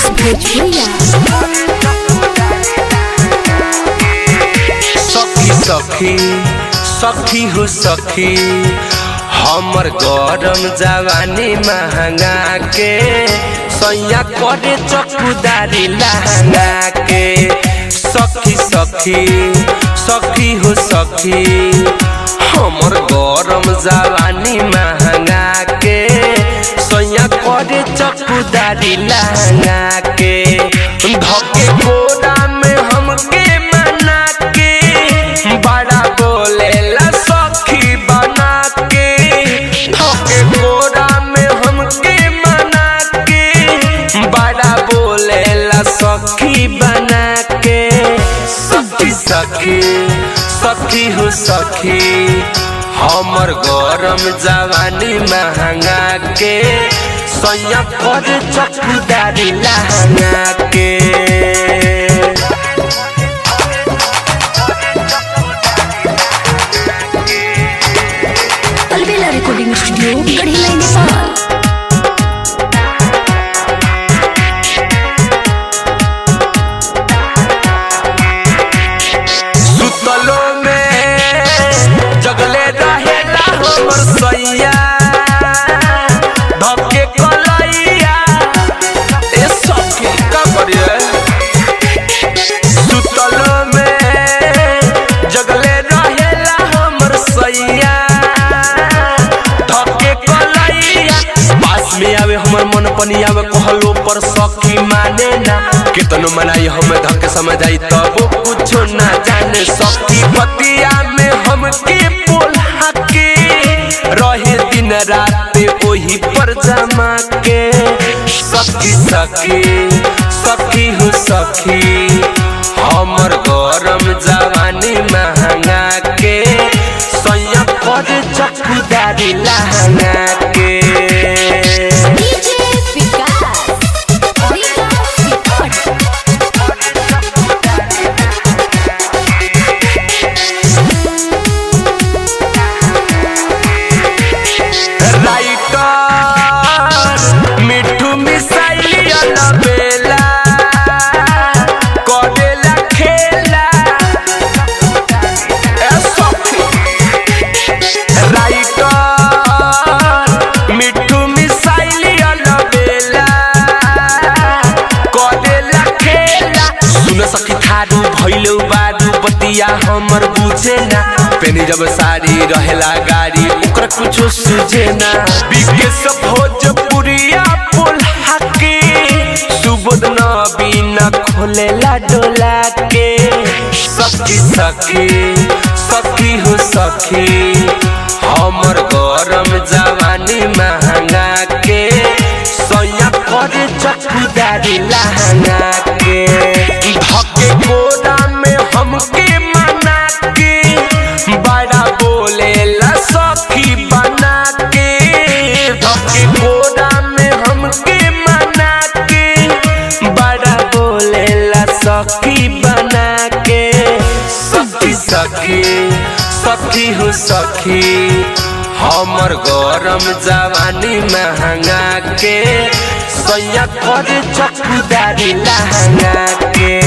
मनीष भोजपुरिया। सखी सखी सखी हो सखी हमर गरम जवानी महंगा के सैया करे चौकीदारी लहंगा के। सखी सखी सखी हो सखी हमर गरम जवानी महंगा के सैया करे चौकीदारी लहंगा के। धके कोड़ा में हमके मना के बड़ा बोलेला सखी बना के। धके कोड़ा में हमके मना के बड़ा बोलेला सखी बना के। सखी सखी सखी हो सखी हमर गरम जवानी महंगा के सैया करे चौकीदारी लहंगा के। अलबेला रिकॉर्डिंग स्टूडियो गढ़ीला नेपाल। सुतलो में जगले रहेला हमर सैया धके कलैया ए सखी का करिए। सुतलो में जगले रहेला हमर सैया धके कलैया। पास में आवे हमर मन पनी आवे कहलो पर सखी माने ना। कितनो मनाई हम धके समझ आई तब कुछो ना जाने। सखी पतिया में हमके बोला के रहे दिन रात वही पर जमा के। सखी सखी सखी हो सखी हमर गरम जवानी महंगा के सैया करे चौकीदारी लहंगा के। मिठू मिसाइल अलबेला करेला खेला ए सखी। राइटर मिठू मिसाइल अलबेला करेला खेला। सुन सखी थारू भइलौ बारू बतिया हमर बुझे ना। पेनी जब साड़ी रहेला गाड़ी ओकरा कुछो सुझे ना। विकेश भोजपुरिया बोला के सुबोध नबीना खोलेला डोला के। सखी सखी सखी हो सखी हमर गरम जवानी महंगा के सैया करे चौकीदारी लहंगा के। धके कोड़ा में हमके मना के बड़ा बोलेला सखी बना के। धके कोड़ा में हमके मना के बड़ा बोलेला सखी बना के। सखी सखी सखी हो सखी हमर गरम जवानी महंगा के सैया करे चौकीदारी लहंगा के।